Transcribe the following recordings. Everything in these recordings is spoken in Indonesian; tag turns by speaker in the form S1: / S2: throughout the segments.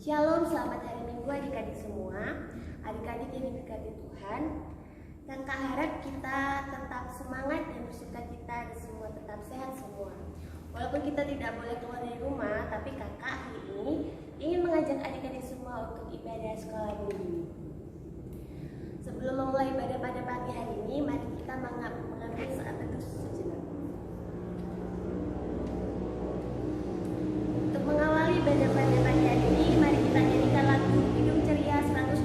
S1: Shalom, selamat hari Minggu adik-adik semua. Adik-adik yang diberkati Tuhan, Kakak harap kita tetap semangat dan bersukacita dan semua tetap sehat semua. Walaupun kita tidak boleh keluar dari rumah, tapi kakak hari ini ingin mengajak adik-adik semua untuk ibadah sekolah minggu. Sebelum memulai ibadah pada pagi hari ini, mari kita mengambil saat teduh sejenak. Untuk mengawali ibadah pada pagi hari ini, mari kita nyanyikan lagu Hidup Ceria 184.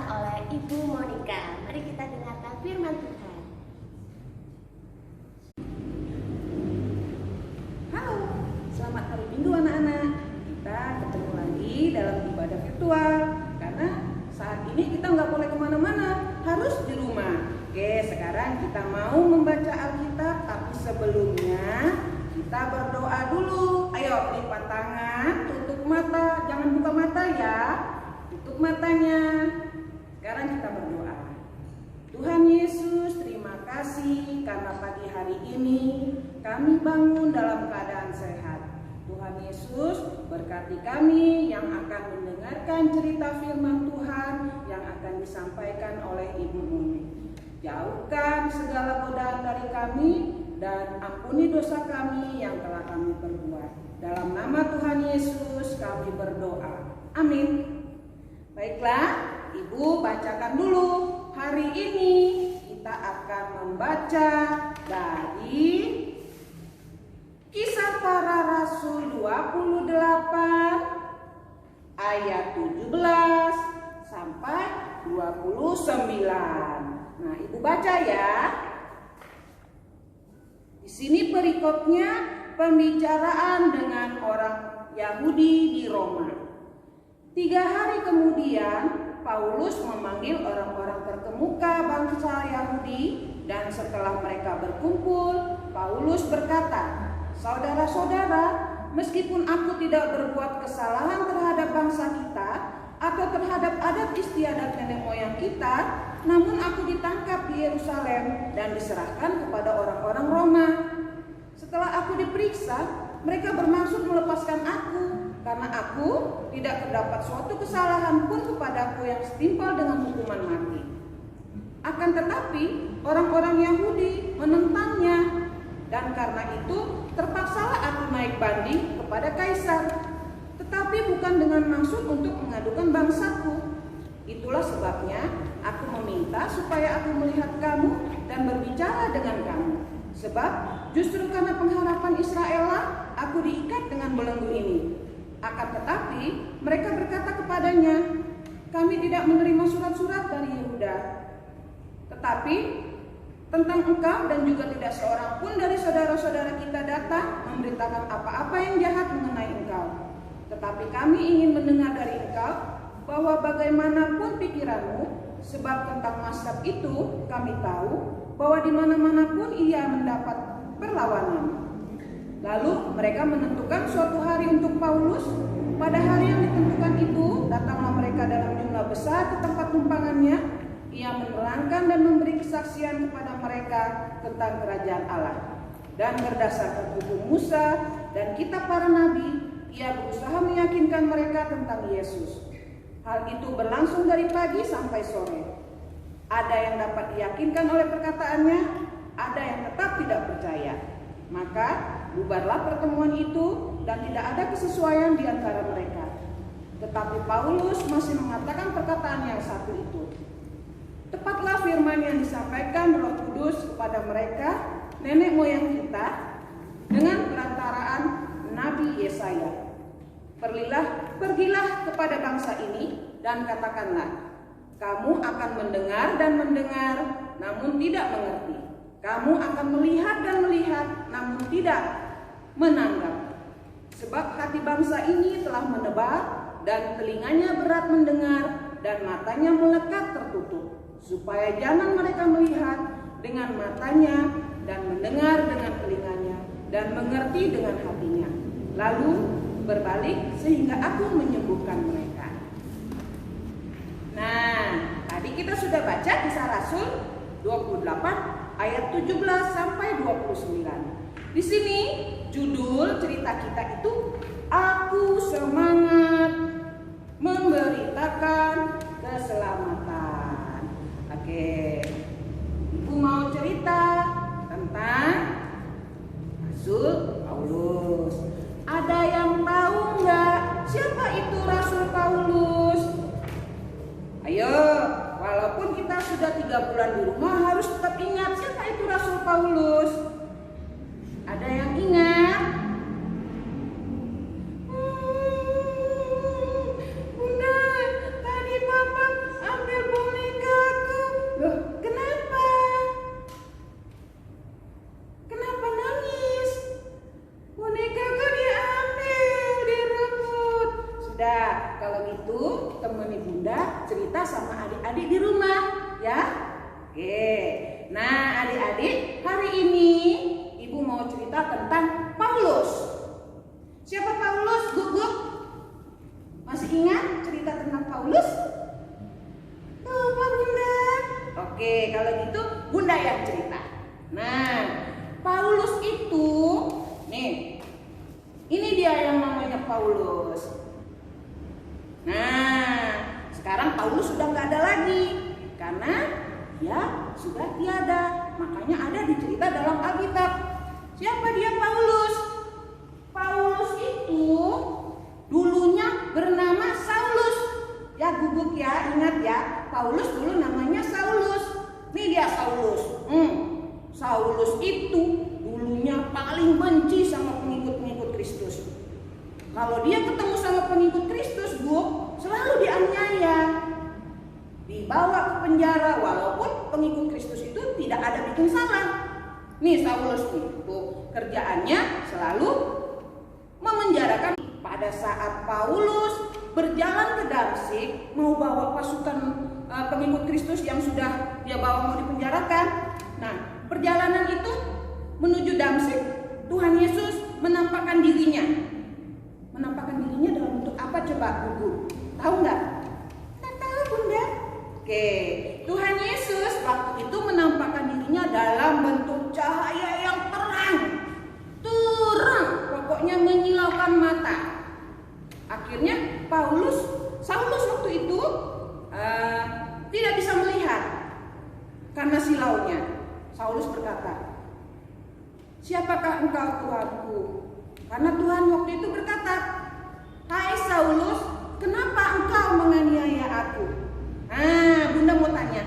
S1: Oleh Ibu Monica. Mari kita dengarkan firman Tuhan.
S2: Halo, selamat hari Minggu anak-anak. Kita ketemu lagi dalam ibadah virtual karena saat ini kita nggak boleh kemana-mana, harus di rumah. Oke, sekarang kita mau membaca Alkitab, tapi sebelumnya kita berdoa dulu. Ayo, lipat tangan, tutup mata, jangan buka mata ya. Tutup matanya. Sekarang kita berdoa. Tuhan Yesus, terima kasih karena pagi hari ini kami bangun dalam keadaan sehat. Tuhan Yesus, berkati kami yang akan mendengarkan cerita firman Tuhan yang akan disampaikan oleh Ibu Mumi. Jauhkan segala godaan dari kami dan ampuni dosa kami yang telah kami perbuat. Dalam nama Tuhan Yesus kami berdoa. Amin. Baiklah, Ibu bacakan dulu. Hari ini kita akan membaca dari Kisah Para Rasul 28 ayat 17 sampai 29. Nah, Ibu baca ya. Di sini perikopnya pembicaraan dengan orang Yahudi di Roma. 3 hari kemudian Paulus memanggil orang-orang terkemuka bangsa Yahudi, dan setelah mereka berkumpul, Paulus berkata, "Saudara-saudara, meskipun aku tidak berbuat kesalahan terhadap bangsa kita atau terhadap adat istiadat nenek moyang kita, namun aku ditangkap di Yerusalem dan diserahkan kepada orang-orang Roma. Setelah aku diperiksa, mereka bermaksud melepaskan aku, karena aku tidak terdapat suatu kesalahan pun kepadaku yang setimpal dengan hukuman mati. Akan tetapi orang-orang Yahudi menentangnya, dan karena itu terpaksalah aku naik banding kepada Kaisar, tetapi bukan dengan maksud untuk mengadukan bangsaku. Itulah sebabnya aku meminta supaya aku melihat kamu dan berbicara dengan kamu. Sebab justru karena pengharapan Israel lah aku diikat dengan belenggu ini." Akan tetapi mereka berkata kepadanya, "Kami tidak menerima surat-surat dari Yehuda. Tetapi tentang engkau dan juga tidak seorang pun dari saudara-saudara kita datang memberitakan apa-apa yang jahat mengenai engkau. Tetapi kami ingin mendengar dari engkau bahwa bagaimanapun pikiranmu, sebab tentang Mazhab itu kami tahu bahwa di mana-mana pun ia mendapat perlawanan." Lalu mereka menentukan suatu hari untuk Paulus. Pada hari yang ditentukan itu, datanglah mereka dalam jumlah besar ke tempat tumpangannya. Ia menerangkan dan memberi kesaksian kepada mereka tentang kerajaan Allah. Dan berdasarkan hukum Musa dan kitab para nabi, ia berusaha meyakinkan mereka tentang Yesus. Hal itu berlangsung dari pagi sampai sore. Ada yang dapat diyakinkan oleh perkataannya, ada yang tetap tidak percaya. Maka bubarlah pertemuan itu dan tidak ada kesesuaian di antara mereka. Tetapi Paulus masih mengatakan perkataan yang satu itu. Tepatlah firman yang disampaikan Roh Kudus kepada mereka, nenek moyang kita, dengan perantaraan Nabi Yesaya. Pergilah kepada bangsa ini dan katakanlah, kamu akan mendengar dan mendengar, namun tidak mengerti. Kamu akan melihat dan melihat, namun tidak menanggap. Sebab hati bangsa ini telah menebal, dan telinganya berat mendengar, dan matanya melekat tertutup, supaya jangan mereka melihat dengan matanya, dan mendengar dengan telinganya, dan mengerti dengan hatinya, lalu berbalik sehingga aku menyembuhkan mereka. Nah, tadi kita sudah baca Kisah Rasul 28 ayat 17 sampai 29. Di sini judul cerita kita itu Aku Semangat Memberitakan Keselamatan. Oke, Ibu mau cerita tentang Rasul Paulus. Ada yang tahu nggak siapa itu Rasul Paulus? Ayo, walaupun kita sudah 3 bulan di rumah harus tetap ingat siapa itu Rasul Paulus. Ada yang ingat? Bunda, tadi Papa ambil bonekaku. Loh, kenapa? Kenapa nangis? Bonekaku diambil, direbut. Sudah, kalau gitu temani Bunda cerita sama adik-adik di rumah, ya. Oke. Nah, adik-adik, hari ini Ibu mau cerita tentang Paulus. Siapa Paulus, Gugup? Masih ingat cerita tentang Paulus? Lupa, Bunda. Oke, kalau gitu Bunda yang cerita. Nah, Paulus itu, nih, ini dia yang namanya Paulus. Nah, sekarang Paulus sudah nggak ada lagi karena dia sudah tiada. Makanya ada dicerita dalam Alkitab. Siapa dia Paulus? Paulus itu dulunya bernama Saulus. Ya, Gugup ya, ingat ya. Paulus dulu namanya Saulus. Nih dia Saulus. Saulus itu dulunya paling benci sama pengikut-pengikut Kristus. Kalau dia ketemu sama pengikut Kristus, Bu, selalu dianiaya, dibawa ke penjara, walaupun pengikut Kristus itu tidak ada bikin salah. Nih Saulus itu kerjaannya selalu memenjarakan. Pada saat Paulus berjalan ke Damsyik mau bawa pasukan pengikut Kristus yang sudah dia bawa mau dipenjarakan. Nah, perjalanan itu menuju Damsyik, Tuhan Yesus menampakkan dirinya. Menampakkan dirinya dalam bentuk apa coba, Gugu? Tahu nggak? Nggak tahu, Bunda. Oke, Tuhan Yesus waktu itu menampakkan dirinya dalam bentuk cahaya yang terang, pokoknya menyilaukan mata. Akhirnya Saulus waktu itu tidak bisa melihat karena silaunya. Saulus berkata, siapakah engkau Tuhanku? Karena Tuhan waktu itu berkata, hai Saulus, kenapa engkau menganiaya aku? Bunda mau tanya.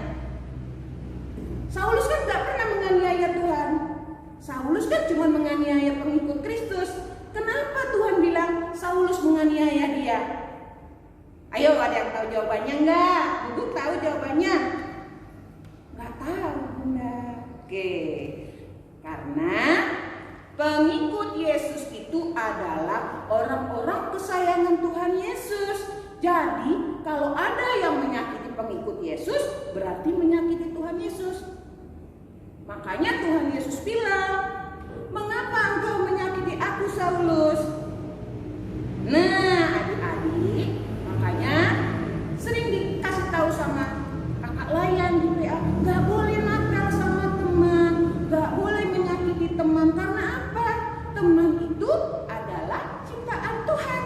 S2: Saulus kan gak pernah menganiaya Tuhan. Saulus kan cuma menganiaya pengikut Kristus. Kenapa Tuhan bilang Saulus menganiaya dia? Ayo, ada yang tahu jawabannya enggak? Ibu tahu jawabannya? Gak tahu, Bunda. Oke, karena pengikut Yesus itu adalah orang-orang kesayangan Tuhan Yesus. Jadi kalau ada yang menyakiti pengikut Yesus, berarti menyakiti Tuhan Yesus. Makanya Tuhan Yesus bilang, mengapa engkau menyakiti aku Saulus? Nah, adik-adik, makanya sering dikasih tahu sama kakak layan di PA, gak boleh nakal sama teman, gak boleh menyakiti teman. Karena apa? Teman itu adalah ciptaan Tuhan.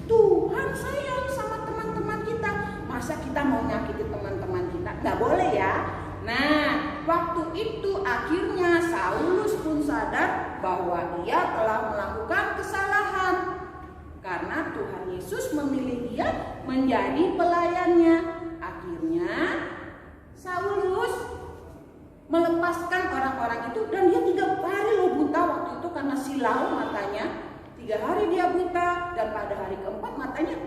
S2: Tuhan sayang sama teman-teman kita. Masa kita mau nyakiti teman-teman kita? Gak boleh ya. Nah, waktu itu akhirnya Saulus pun sadar bahwa ia telah melakukan kesalahan karena Tuhan Yesus memilih dia menjadi pelayannya. Akhirnya Saulus melepaskan orang-orang itu, dan dia 3 hari loh buta waktu itu karena silau matanya. 3 hari dia buta, dan pada hari keempat matanya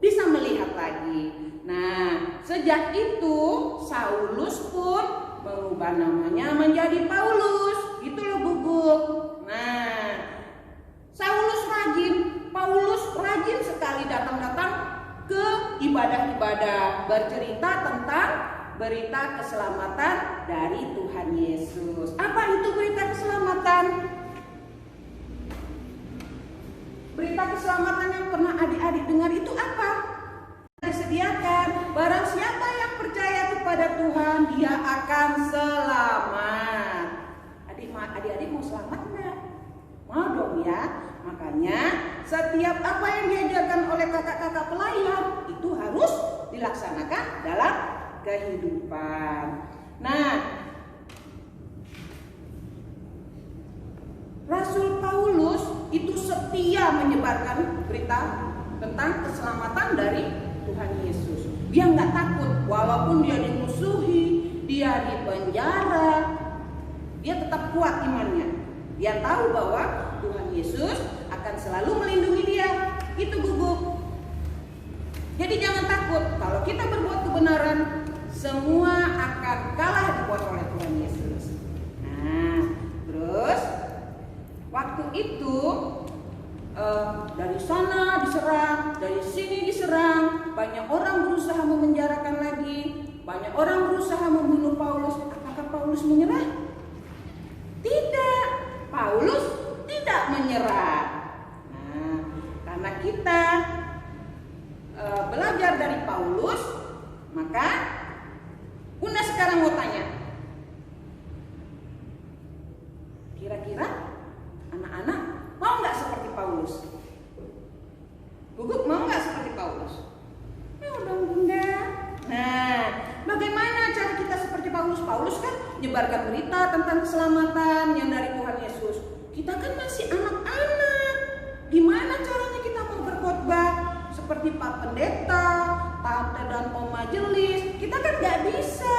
S2: bisa melihat lagi. Nah, sejak itu Saulus pun mengubah namanya menjadi Paulus. Gitu loh Guguk. Nah, Paulus rajin sekali datang-datang ke ibadah-ibadah, bercerita tentang berita keselamatan dari Tuhan Yesus. Apa itu berita keselamatan? Berita keselamatan yang pernah adik-adik dengar itu apa? Disediakan, barang siapa yang percaya kepada Tuhan, dia akan selamat. Adik-adik mau selamat enggak? Mau dong ya. Makanya setiap apa yang diajarkan oleh kakak-kakak pelayan itu harus dilaksanakan dalam kehidupan. Nah, Rasul Paulus itu setia menyebarkan berita tentang keselamatan dari Tuhan Yesus. Dia nggak takut, walaupun dia dimusuhi, dia dipenjara, dia tetap kuat imannya. Dia tahu bahwa Tuhan Yesus akan selalu melindungi dia. Itu Guguk. Jadi jangan takut, kalau kita berbuat kebenaran, semua akan kalah dibuat oleh Tuhan Yesus. Nah, terus waktu itu dari sana diserang, dari sini diserang, banyak orang berusaha memenjarakan lagi, banyak orang berusaha membunuh Paulus. Apakah Paulus menyerah? Tidak, Paulus tidak menyerah. Nah, karena kita belajar dari Paulus, maka Bunda sekarang mau tanya, kira-kira anak-anak mau nggak seperti Paulus? Guguk mau nggak seperti Paulus? Mau dong Bunda. Nah, bagaimana cara kita seperti Paulus? Paulus kan menyebarkan berita tentang keselamatan yang dari Tuhan Yesus. Kita kan masih anak-anak. Gimana caranya kita mau berkhotbah seperti Pak Pendeta, Tante dan Om Majelis? Kita kan nggak bisa.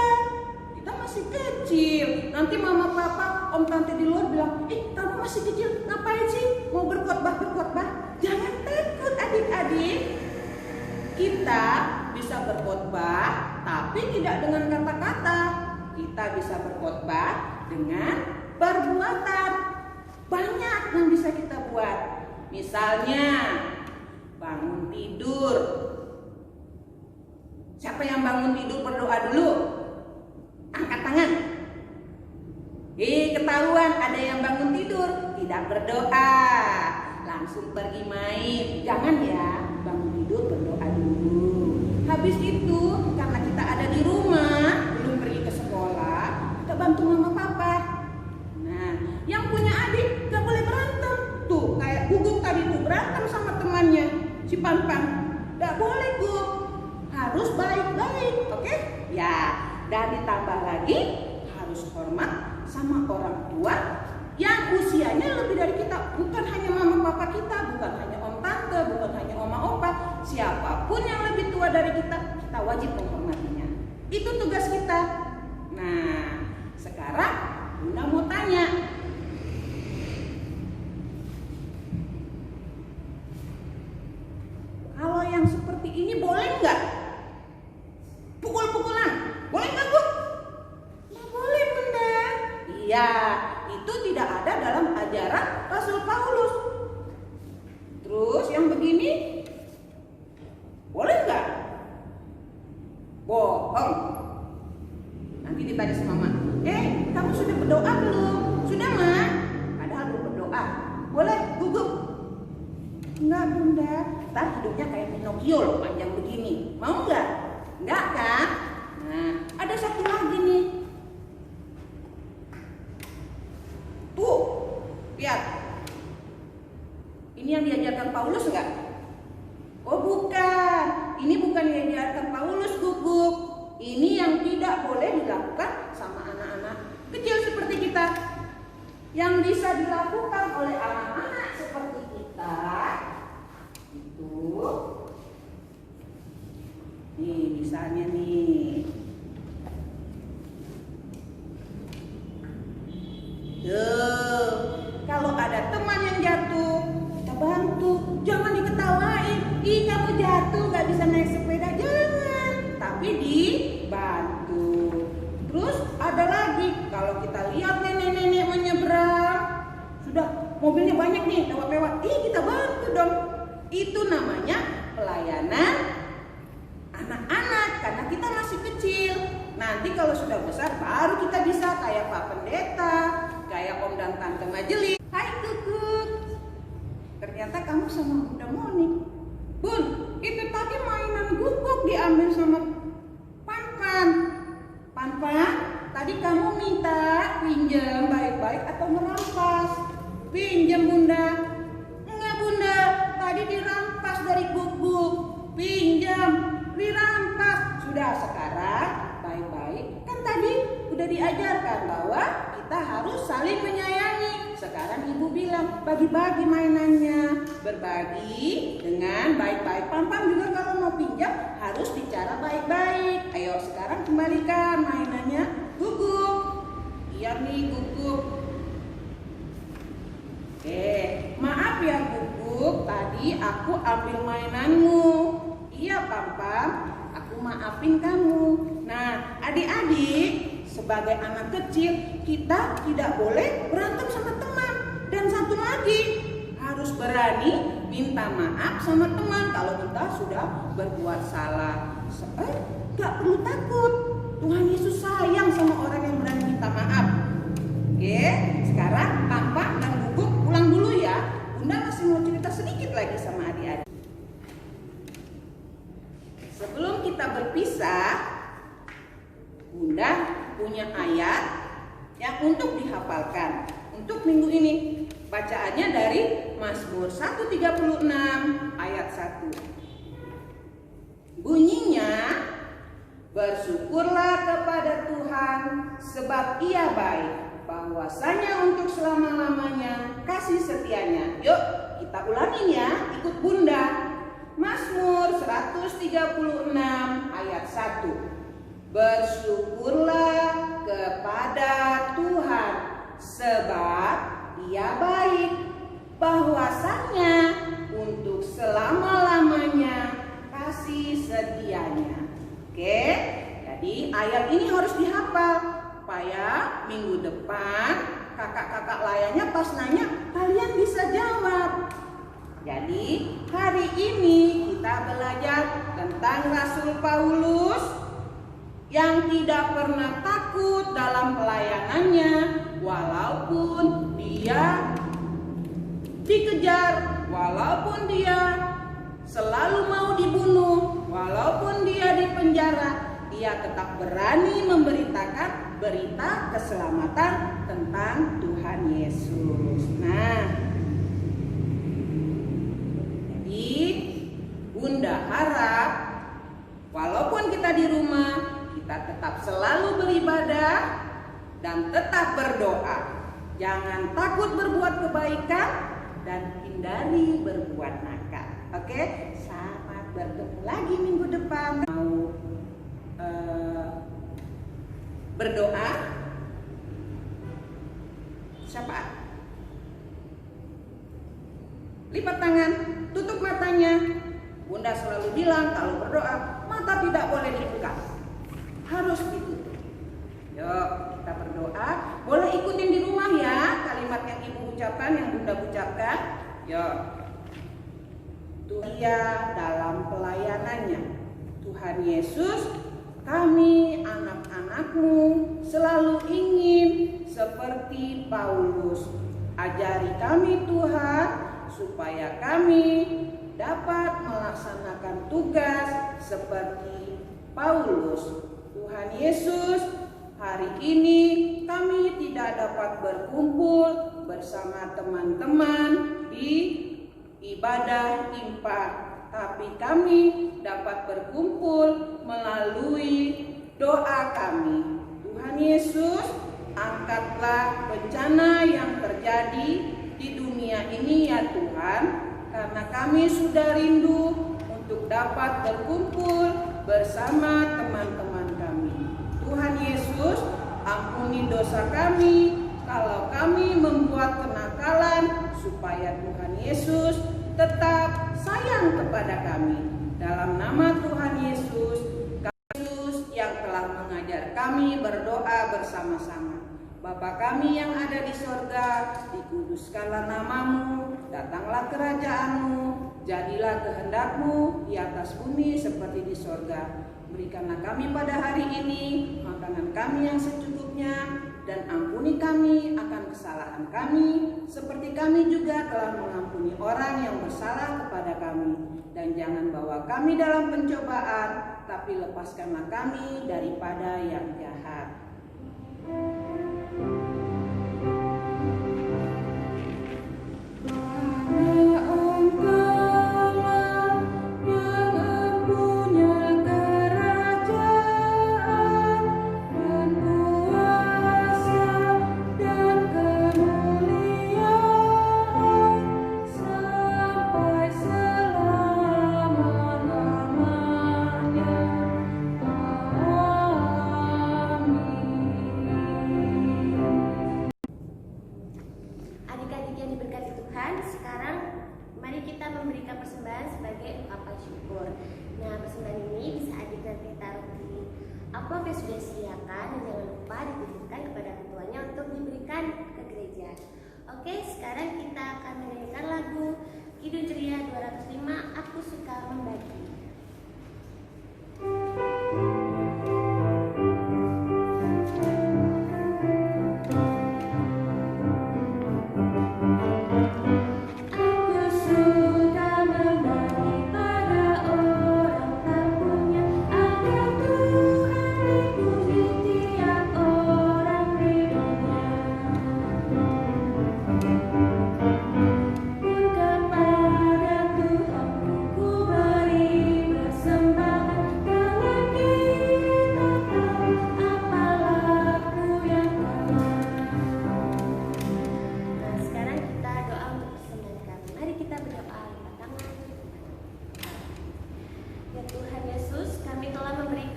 S2: Kita masih kecil. Nanti Mama, Papa, Om, Tante di luar bilang, kamu masih kecil, ngapain sih mau berkhotbah? Jangan takut adik-adik. Kita bisa berkhotbah, tapi tidak dengan kata-kata. Kita bisa berkhotbah dengan perbuatan. Banyak yang bisa kita buat. Misalnya bangun tidur. Siapa yang bangun tidur berdoa dulu? Angkat tangan. Ketahuan ada yang bangun tidur tidak berdoa, langsung pergi main. Jangan ya, bangun tidur berdoa dulu. Habis itu karena kita ada di rumah, belum pergi ke sekolah, kita bantu mama papa. Nah, yang punya adik gak boleh berantem. Tuh kayak Guguk tadi tuh berantem sama temannya si Pampang. Gak boleh Guguk, harus baik-baik, oke? Ya, dan ditambah lagi harus hormat sama orang tua yang usianya lebih dari kita. Bukan hanya mama papa kita, bukan hanya om tante, bukan hanya oma opa. Siapapun yang lebih tua dari kita, kita wajib menghormatinya. Itu tugas kita. Nah, sekarang Bunda mau tanya, kalau yang seperti ini boleh nggak? Pukul-pukulan, boleh nggak Bu? Nggak boleh Bunda. Iya, itu tidak ada dalam ajaran Rasul Paulus. Terus yang begini, boleh nggak? Bohong. Nanti ditanya sama mama, kamu sudah berdoa belum? Sudah Ma? Padahal belum berdoa. Boleh Guguk? Enggak Bunda, ntar hidupnya kayak Pinocchio loh, panjang begini. Mau nggak? Enggak kan? Nah, ada satu lagi nih. Tuh, lihat. Ini yang diajarkan Paulus enggak? Oh bukan, ini bukan yang diajarkan Paulus Guguk. Ini yang tidak boleh dilakukan sama anak-anak kecil seperti kita. yang bisa dilakukan oleh anak-anak seperti kita itu, nih misalnya nih, tuh, kalau ada teman yang jatuh, kita bantu, jangan diketawain, ih kamu jatuh gak bisa naik sepeda, jangan, tapi dibantu. Terus ada lagi, kalau kita lihat nenek-nenek menyeberang, sudah mobilnya banyak nih lewat-lewat, kita bantu dong. Itu namanya pelayanan anak-anak karena kita masih kecil. Nanti kalau sudah besar baru kita bisa kayak Pak Pendeta, kayak Om dan Tante Majelis. Hai Kukuk, ternyata kamu sama Bunda Moni. Bun, itu tadi mainan guguk diambil sama Pan-Pan. Pan-Pan, tadi kamu minta pinjam baik-baik atau merampas? Pinjam Bunda. Enggak Bunda, tadi dirampas dari guguk. Pinjam, dirampas. Sudah sekarang baik-baik. Kan tadi udah diajarkan bahwa kita harus saling menyayangi. Sekarang ibu bilang bagi-bagi mainannya, berbagi dengan baik-baik. Pan-Pan juga kalau mau pinjam harus bicara baik-baik. Ayo sekarang kembalikan mainannya guguk. Iya nih guguk. Maaf ya guguk, tadi aku ambil mainanmu. Iya Pan-Pan, aku maafin kamu. Nah adik-adik, sebagai anak kecil kita tidak boleh berantem sama teman. Dan satu lagi, harus berani minta maaf sama teman kalau kita sudah berbuat salah. Gak perlu takut, Tuhan Yesus sayang sama orang yang berani minta maaf. Oke, sekarang Pan-Pan dan Guguk pulang dulu ya. Bunda masih mau cerita sedikit lagi sama adik-adik. Sebelum kita berpisah, Bunda punya ayat yang untuk dihafalkan untuk minggu ini. Bacaannya dari Mazmur 136 ayat 1. Bunyinya, bersyukurlah kepada Tuhan sebab Ia baik, bahwasanya untuk selama-lamanya kasih setianya. Yuk kita ulangin ya, ikut Bunda. Mazmur 136 ayat 1. Bersyukurlah kepada Tuhan sebab Ia baik, bahwasanya untuk selama-lamanya kasih setianya. Oke, jadi ayat ini harus dihafal supaya minggu depan kakak-kakak layaknya pas nanya kalian bisa jawab. Jadi hari ini kita belajar tentang Rasul Paulus yang tidak pernah takut dalam pelayanannya, walaupun dia dikejar, walaupun dia selalu mau dibunuh, walaupun dia di penjara, dia tetap berani memberitakan berita keselamatan tentang Tuhan Yesus. Nah, jadi Bunda harap walaupun kita di rumah, kita tetap selalu beribadah dan tetap berdoa. Jangan takut berbuat kebaikan dan hindari berbuat nakal. Oke, selamat bertemu lagi minggu depan. Mau berdoa? Siapa? Lipat tangan, tutup matanya. Bunda selalu bilang kalau berdoa mata tidak boleh dibuka, harus ditutup. Yuk kita berdoa. Boleh ikutin di rumah ya kalimat yang ibu ucapkan, yang Bunda ucapkan. Yuk. Dia dalam pelayanannya. Tuhan Yesus, kami anak-anak-Mu selalu ingin seperti Paulus. Ajari kami Tuhan supaya kami dapat melaksanakan tugas seperti Paulus. Tuhan Yesus, hari ini kami tidak dapat berkumpul bersama teman-teman di ibadah impak, tapi kami dapat berkumpul melalui doa kami. Tuhan Yesus, angkatlah bencana yang terjadi di dunia ini ya Tuhan, karena kami sudah rindu untuk dapat berkumpul bersama teman-teman kami. Tuhan Yesus, ampuni dosa kami kalau kami membuat kenakalan, supaya Tuhan Yesus tetap sayang kepada kami. Dalam nama Tuhan Yesus yang telah mengajar kami berdoa bersama-sama. Bapa kami yang ada di sorga, dikuduskanlah namamu, datanglah kerajaanmu, jadilah kehendakmu di atas bumi seperti di sorga. Berikanlah kami pada hari ini makanan kami yang secukupnya, dan ampuni kami akan kesalahan kami, seperti kami juga telah mengampuni orang yang bersalah kepada kami. Dan jangan bawa kami dalam pencobaan, tapi lepaskanlah kami daripada yang jahat.
S1: Adik-adik yang diberkati Tuhan, sekarang mari kita memberikan persembahan sebagai ungkapan syukur. Nah, persembahan ini bisa adik nanti taruh di amplop yang sudah disediakan, dan jangan lupa dititipkan kepada ketuanya untuk diberikan ke gereja. Oke, sekarang kita akan menyanyikan lagu Kidung Ceria 205, Aku Suka Membagi.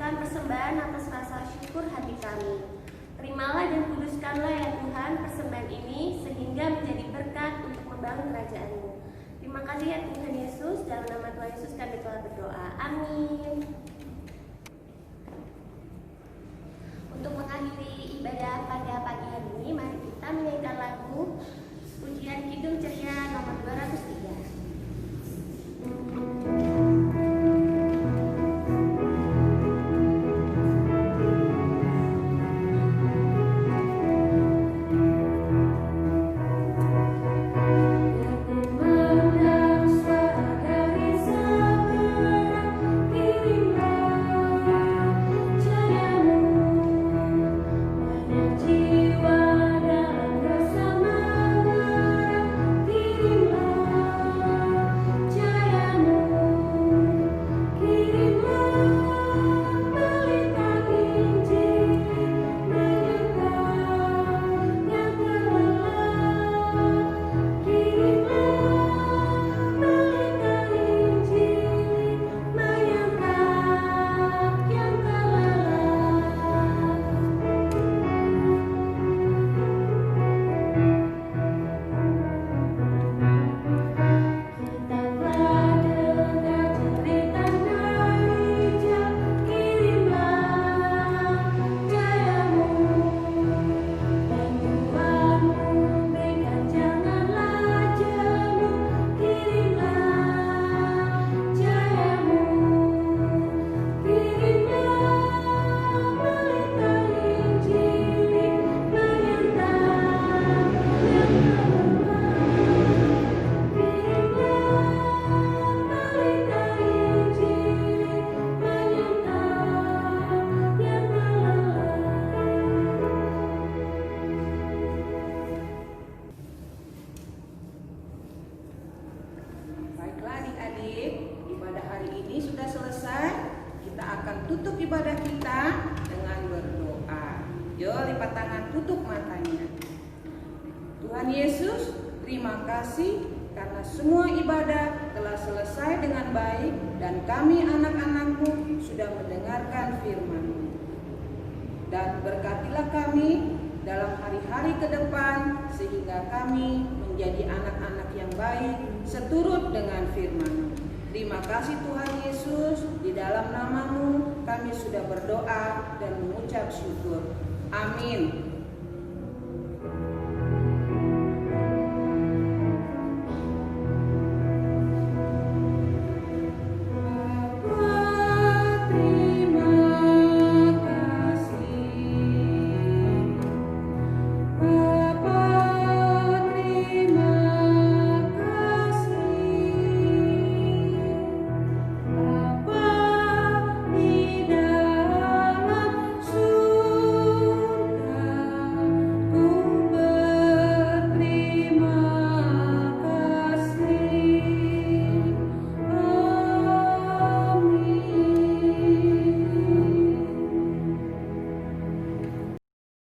S1: Persembahan atas rasa syukur hati kami. Terimalah dan kuduskanlah ya Tuhan persembahan ini, sehingga menjadi berkat untuk membangun kerajaan-Mu. Terima kasih ya Tuhan Yesus, dalam nama Tuhan Yesus kami telah berdoa. Amin. Untuk mengakhiri ibadah pada pagi hari ini, mari kita menyanyikan lagu Pujian Kidung Ceria nomor 203. Kirimlah
S2: Tuhan Yesus, terima kasih karena semua ibadah telah selesai dengan baik dan kami anak-anak-Mu sudah mendengarkan firman-Mu. Dan berkatilah kami dalam hari-hari ke depan sehingga kami menjadi anak-anak yang baik seturut dengan firman-Mu. Terima kasih Tuhan Yesus, di dalam nama-Mu kami sudah berdoa dan mengucap syukur. Amin.